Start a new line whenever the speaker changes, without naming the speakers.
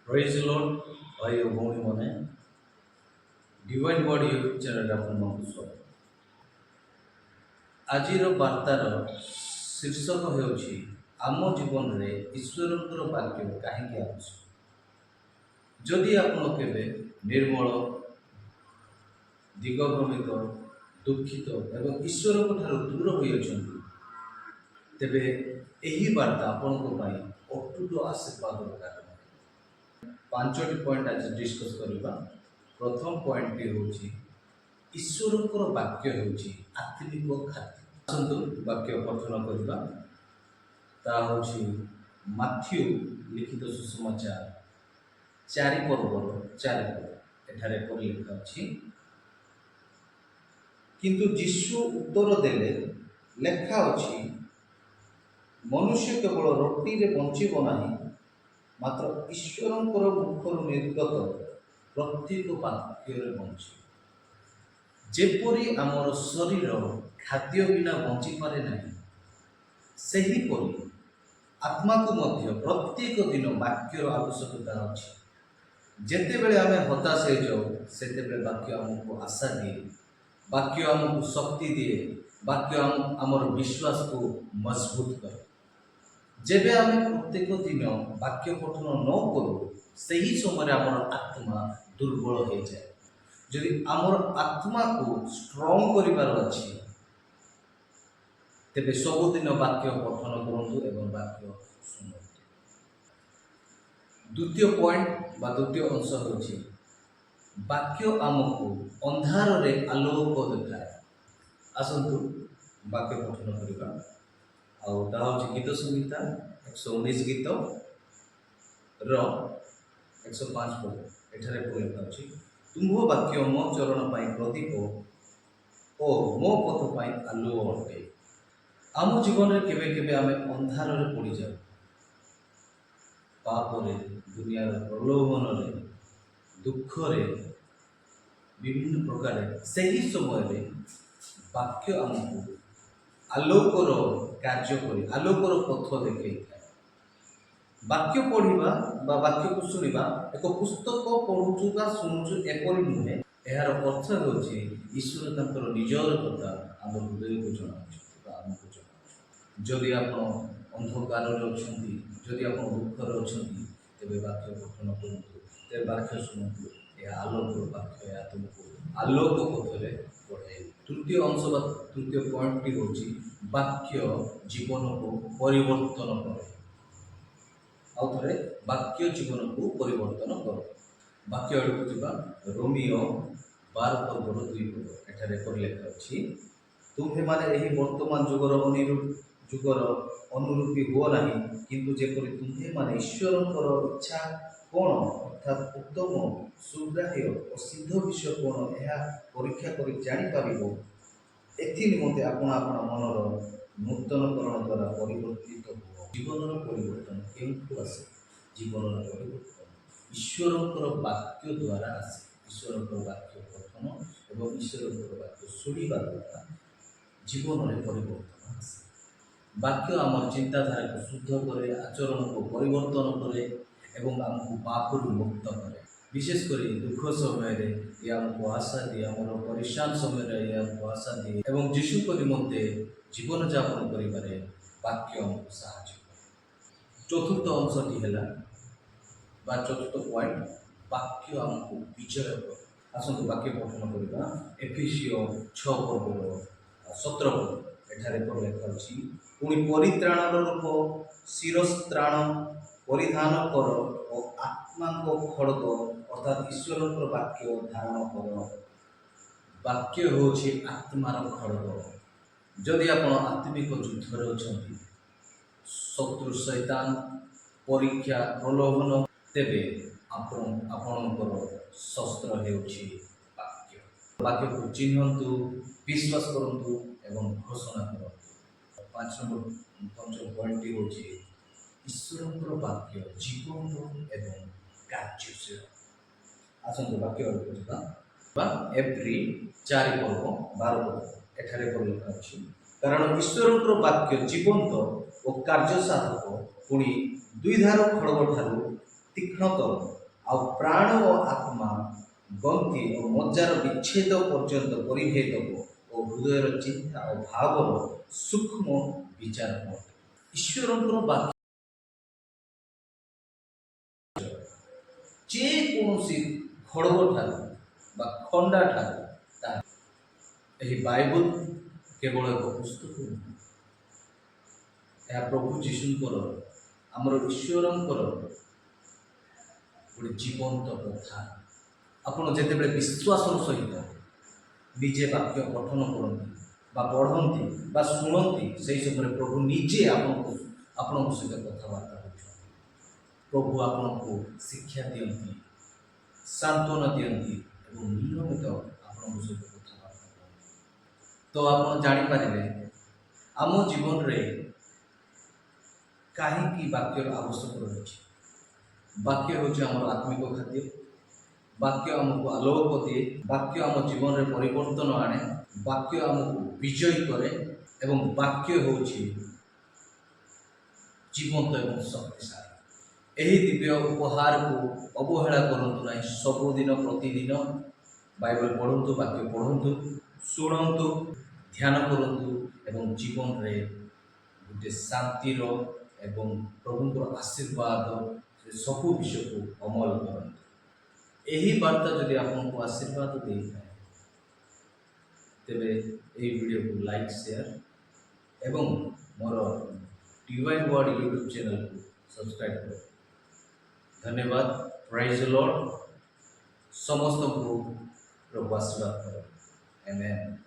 Praise the Lord, ଭାଇ ଓ ଭଉଣୀମାନେ divine ବଡ୍ YouTube ଚ୍ୟାନେଲରେ ଆପଣମାନଙ୍କୁ ସ୍ୱାଗତ। ଆଜିର ବାର୍ତ୍ତାର ଶୀର୍ଷକ ହେଉଛି ଆମ ଜୀବନରେ ଈଶ୍ୱରଙ୍କର ବାକ୍ୟ କାହିଁକି ଆବଶ୍ୟକ। ଯଦି ଆପଣ କେବେ ନିର୍ମଳ, ଦିଗଭ୍ରମିତ, ଦୁଃଖିତ ଏବଂ ଈଶ୍ୱରଙ୍କ ଠାରୁ ଦୂର ହୋଇଅଛନ୍ତି, ତେବେ ଏହି ବାର୍ତ୍ତା ଆପଣଙ୍କ ପାଇଁ ଅଟୁଟ ଆଶୀର୍ବାଦର କାରଣ। ପାଞ୍ଚଟି ପଏଣ୍ଟ ଆଜି ଡିସ୍କସ୍ କରିବା। ପ୍ରଥମ ପଏଣ୍ଟଟି ହେଉଛି ଈଶ୍ୱରଙ୍କର ବାକ୍ୟ ହେଉଛି ଆତ୍ମିକ ଖାଦ୍ୟ। ଆସନ୍ତୁ ବାକ୍ୟ ପଠନ କରିବା। ତାହା ହେଉଛି ମାଥ୍ୟୁ ଲିଖିତ ସୁସମାଚାର 4 ପର୍ବର 4 ପଦ। ଏଠାରେ ପରି ଲେଖା ଅଛି, କିନ୍ତୁ ଯୀଶୁ ଉତ୍ତର ଦେଲେ, ଲେଖା ଅଛି, ମନୁଷ୍ୟ କେବଳ ରୁଟିରେ ବଞ୍ଚିବ ନାହିଁ, ମାତ୍ର ଈଶ୍ୱରଙ୍କର ମୁଖରୁ ନିର୍ଗତ ପ୍ରତ୍ୟେକ ବାକ୍ୟରେ ବଞ୍ଚିବ। ଯେପରି ଆମର ଶରୀର ଖାଦ୍ୟ ବିନା ବଞ୍ଚିପାରେ ନାହିଁ, ସେହିପରି ଆତ୍ମାକୁ ମଧ୍ୟ ପ୍ରତ୍ୟେକ ଦିନ ବାକ୍ୟର ଆବଶ୍ୟକତା ଅଛି। ଯେତେବେଳେ ଆମେ ହତାଶ ହୋଇଯାଉ, ସେତେବେଳେ ବାକ୍ୟ ଆମକୁ ଆଶା ଦିଏ, ବାକ୍ୟ ଆମକୁ ଶକ୍ତି ଦିଏ, ବାକ୍ୟ ଆମର ବିଶ୍ୱାସକୁ ମଜବୁତ କରେ। ଯେବେ ଆମେ ପ୍ରତ୍ୟେକ ଦିନ ବାକ୍ୟ ପଠନ ନ କରୁ, ସେହି ସମୟରେ ଆମର ଆତ୍ମା ଦୁର୍ବଳ ହୋଇଯାଏ। ଯଦି ଆମର ଆତ୍ମାକୁ ଷ୍ଟ୍ରଙ୍ଗ କରିବାର ଅଛି, ତେବେ ସବୁଦିନ ବାକ୍ୟ ପଠନ କରନ୍ତୁ ଏବଂ ବାକ୍ୟ ଶୁଣନ୍ତୁ। ଦ୍ୱିତୀୟ ପଏଣ୍ଟ ବା ଦ୍ୱିତୀୟ ଅଂଶ ହେଉଛି ବାକ୍ୟ ଆମକୁ ଅନ୍ଧାରରେ ଆଲୋକ ଦେଖାଏ। ଆସନ୍ତୁ ବାକ୍ୟ ପଠନ କରିବା। ଆଉ ତାହା ହେଉଛି ଗୀତ ସଂହିତା 119 ଗୀତ ର 105 ପଦ। ଏଠାରେ ଲେଖା ଅଛି, ତୁମ୍ଭ ବାକ୍ୟ ମୋ ଚରଣ ପାଇଁ ପ୍ରଦୀପ ଓ ମୋ ପଥ ପାଇଁ ଆଲୁଅ ଅଟେ। ଆମ ଜୀବନରେ କେବେ କେବେ ଆମେ ଅନ୍ଧାରରେ ପଡ଼ିଯାଉ, ପାପରେ, ଦୁନିଆର ପ୍ରଲୋଭନରେ, ଦୁଃଖରେ, ବିଭିନ୍ନ ପ୍ରକାର। ସେହି ସମୟରେ ବାକ୍ୟ ଆମକୁ ଆଲୋକର କାର୍ଯ୍ୟ କରି ଆଲୋକର ପଥ ଦେଖାଇଥାଏ। ବାକ୍ୟ ପଢ଼ିବା ବା ବାକ୍ୟକୁ ଶୁଣିବା, ଏକ ପୁସ୍ତକ ପଢ଼ୁଛୁ ବା ଶୁଣୁଛୁ ଏପରି ନୁହେଁ। ଏହାର ଅର୍ଥ ହେଉଛି ଈଶ୍ୱର ତାଙ୍କର ନିଜର କଥା ଆମ ହୃଦୟକୁ ଜଣାଉଛନ୍ତି ବା ଆମକୁ ଜଣାଉଛନ୍ତି। ଯଦି ଆପଣ ଅନ୍ଧକାରରେ ଅଛନ୍ତି, ଯଦି ଆପଣ ଦୁଃଖରେ ଅଛନ୍ତି, ତେବେ ବାକ୍ୟ ପଠନ କରନ୍ତୁ, ତେବେ ବାକ୍ୟ ଶୁଣନ୍ତୁ। ଏହା ଆଲୋକର ବାକ୍ୟ, ଏହା ତୁମକୁ ଆଲୋକ ପଥରେ ବଢ଼ାଇବ। ତୃତୀୟ ଅଂଶ ବା ତୃତୀୟ ପଏଣ୍ଟଟି ହେଉଛି ବାକ୍ୟ ଜୀବନକୁ ପରିବର୍ତ୍ତନ କରେ। ଆଉ ଥରେ, ବାକ୍ୟ ଜୀବନକୁ ପରିବର୍ତ୍ତନ କରେ। ବାକ୍ୟ ଆଡ଼କୁ ଯିବା। ରୋମିଓ 12 ପର୍ବର 2 ପଦ। ଏଠାରେ ପରି ଲେଖା ଅଛି, ତୁମ୍ଭେମାନେ ଏହି ବର୍ତ୍ତମାନ ଯୁଗର ଅନୁରୂପୀ ହୁଅ ନାହିଁ, କିନ୍ତୁ ଯେପରି ତୁମ୍ଭେମାନେ ଈଶ୍ୱରଙ୍କର ଇଚ୍ଛା କ'ଣ, ଅର୍ଥାତ୍ ଉତ୍ତମ, ସୁଗ୍ରାହ୍ୟ ଓ ସିଦ୍ଧ ବିଷୟ କ'ଣ, ଏହା ପରୀକ୍ଷା କରି ଜାଣିପାରିବ, ଏଥି ନିମନ୍ତେ ଆପଣ ଆପଣ ମନର ନୂତନକରଣ ଦ୍ୱାରା ପରିବର୍ତ୍ତିତ ହୁଅ। ଜୀବନର ପରିବର୍ତ୍ତନ କେଉଁଠୁ ଆସେ? ଜୀବନର ପରିବର୍ତ୍ତନ ଈଶ୍ୱରଙ୍କର ବାକ୍ୟ ଦ୍ୱାରା ଆସେ। ଈଶ୍ୱରଙ୍କର ବାକ୍ୟ ପଠନ ଏବଂ ଈଶ୍ୱରଙ୍କର ବାକ୍ୟ ଶୁଣିବା ଦ୍ୱାରା ଜୀବନରେ ପରିବର୍ତ୍ତନ ଆସେ। ବାକ୍ୟ ଆମର ଚିନ୍ତାଧାରାକୁ ଶୁଦ୍ଧ କରେ, ଆଚରଣକୁ ପରିବର୍ତ୍ତନ କରେ ଏବଂ ଆମକୁ ପାପରୁ ମୁକ୍ତ କରେ। ବିଶେଷ କରି ଦୁଃଖ ସମୟରେ ଏ ଆମକୁ ଆଶା ଦିଏ, ଆମର ପରିଶାନ ସମୟରେ ଏ ଆମକୁ ଆଶା ଦିଏ ଏବଂ ଯୀଶୁଙ୍କ ନିମନ୍ତେ ଜୀବନଯାପନ କରିବାରେ ବାକ୍ୟ ଆମକୁ ସାହାଯ୍ୟ କରେ। ଚତୁର୍ଥ ଅଂଶଟି ହେଲା ବା ଚତୁର୍ଥ ପଏଣ୍ଟ, ବାକ୍ୟ ଆମକୁ ବିଜୟ କରେ। ଆସନ୍ତୁ ବାକ୍ୟ ପଠନ କରିବା। ଏଫେସୀୟ 6 ପର୍ବର 17 ପଦ। ଏଠାରେ ଲେଖା ଅଛି, ପୁଣି ପରିତ୍ରାଣର ରୂପ ଶିରସ୍ତ୍ରାଣ ପରିଧାନ କର ଓ ଆତ୍ମାଙ୍କ ଖଡ଼ଗ ଅର୍ଥାତ୍ ଈଶ୍ୱରଙ୍କର ବାକ୍ୟ ଧାରଣ କର। ବାକ୍ୟ ହେଉଛି ଆତ୍ମାର ଖଡ଼ଗ। ଯଦି ଆପଣ ଆତ୍ମିକ ଯୁଦ୍ଧରେ ଅଛନ୍ତି, ଶତ୍ରୁ ଶୈତାନ, ପରୀକ୍ଷା, ପ୍ରଲୋଭନ, ତେବେ ଆପଣଙ୍କର ଶସ୍ତ୍ର ହେଉଛି ବାକ୍ୟ। ବାକ୍ୟକୁ ଚିହ୍ନନ୍ତୁ, ବିଶ୍ୱାସ କରନ୍ତୁ ଏବଂ ଘୋଷଣା କରନ୍ତୁ। ପଞ୍ଚମ ପଏଣ୍ଟଟି ହେଉଛି ଈଶ୍ୱରଙ୍କର ବାକ୍ୟ ଜୀବନ ଏବଂ କାର୍ଯ୍ୟଶୀଳ। ଆସନ୍ତୁ ବାକ୍ୟ ଆଡ଼କୁ ଯିବା। ଏପ୍ରି 4 ପର୍ବ 12 ପଦ। ଏଠାରେ ଲେଖା ଅଛି, କାରଣ ଈଶ୍ୱରଙ୍କର ବାକ୍ୟ ଜୀବନ୍ତ ଓ କାର୍ଯ୍ୟସାଧକ, ପୁଣି 2 ଧାର ଖଡ଼ଗ ଠାରୁ ତୀକ୍ଷ୍ଣତର ଆଉ ପ୍ରାଣ ଓ ଆତ୍ମା ଗନ୍ତି ଓ ମଜ୍ଜାର ବିଚ୍ଛେଦ ପର୍ଯ୍ୟନ୍ତ ପରିଭେଦକ ଓ ହୃଦୟର ଚିନ୍ତା ଓ ଭାବର ସୂକ୍ଷ୍ମ ବିଚାର ଅଟେ। ଈଶ୍ୱରଙ୍କର ବାକ୍ୟ ଯେକୌଣସି ଖଡ଼ଗ ଠାରୁ ବା ଖଣ୍ଡା ଠାରୁ ତାହା ଏହି ବାଇବଲ କେବଳ ଏକ ପୁସ୍ତକ ନୁହେଁ, ଏହା ପ୍ରଭୁ ଯୀଶୁଙ୍କର ଆମର ଈଶ୍ୱରଙ୍କର ଗୋଟେ ଜୀବନ୍ତ କଥା। ଆପଣ ଯେତେବେଳେ ବିଶ୍ୱାସର ସହିତ ନିଜେ ବାକ୍ୟ ପଠନ କରନ୍ତି ବା ପଢ଼ନ୍ତି ବା ଶୁଣନ୍ତି, ସେହି ସମୟରେ ପ୍ରଭୁ ନିଜେ ଆପଣଙ୍କ ସହିତ କଥାବାର୍ତ୍ତା କରୁଛନ୍ତି। ପ୍ରଭୁ ଆପଣଙ୍କୁ ଶିକ୍ଷା ଦିଅନ୍ତି, ସାନ୍ତ୍ୱନା ଦିଅନ୍ତି ଏବଂ ନିୟମିତ ଆପଣଙ୍କ ସହିତ କଥାବାର୍ତ୍ତା କରନ୍ତି। ତ ଆପଣ ଜାଣିପାରିଲେ ଆମ ଜୀବନରେ କାହିଁକି ବାକ୍ୟର ଆବଶ୍ୟକ ରହିଛି। ବାକ୍ୟ ହେଉଛି ଆମର ଆତ୍ମିକ ଖାଦ୍ୟ। ବାକ୍ୟ ଆମକୁ ଆଲୋକ ଦିଏ। ବାକ୍ୟ ଆମ ଜୀବନରେ ପରିବର୍ତ୍ତନ ଆଣେ। ବାକ୍ୟ ଆମକୁ ବିଜୟୀ କରେ ଏବଂ ବାକ୍ୟ ହେଉଛି ଜୀବନ୍ତ ଏବଂ ଶକ୍ତିଶାଳୀ। ଏହି ଦିବ୍ୟ ଉପହାରକୁ ଅବହେଳା କରନ୍ତୁ ନାହିଁ। ସବୁଦିନ ପ୍ରତିଦିନ ବାଇବଲ ପଢ଼ନ୍ତୁ, ବାକ୍ୟ ପଢ଼ନ୍ତୁ, ଶୁଣନ୍ତୁ, ଧ୍ୟାନ କରନ୍ତୁ ଏବଂ ଜୀବନରେ ଗୋଟେ ଶାନ୍ତିର ଏବଂ ପ୍ରଭୁଙ୍କର ଆଶୀର୍ବାଦ ସେ ସବୁ ବିଷୟକୁ ଅମଲ କରନ୍ତୁ। ଏହି ବାର୍ତ୍ତା ଯଦି ଆପଣଙ୍କୁ ଆଶୀର୍ବାଦ ଦେଇଥାଏ, ତେବେ ଏହି ଭିଡ଼ିଓକୁ ଲାଇକ୍, ସେୟାର ଏବଂ ମୋର ଡିଭାଇନ୍ ୱାର୍ଡ ୟୁଟ୍ୟୁବ୍ ଚ୍ୟାନେଲକୁ ସବସ୍କ୍ରାଇବ୍ କର। ଧନ୍ୟବାଦ। ପ୍ରାଇଜ୍ ଦ ଲର୍ଡ। ସମସ୍ତଙ୍କୁ ପ୍ରଭୁ ଆଶୀର୍ବାଦ କର। ଆମେନ୍।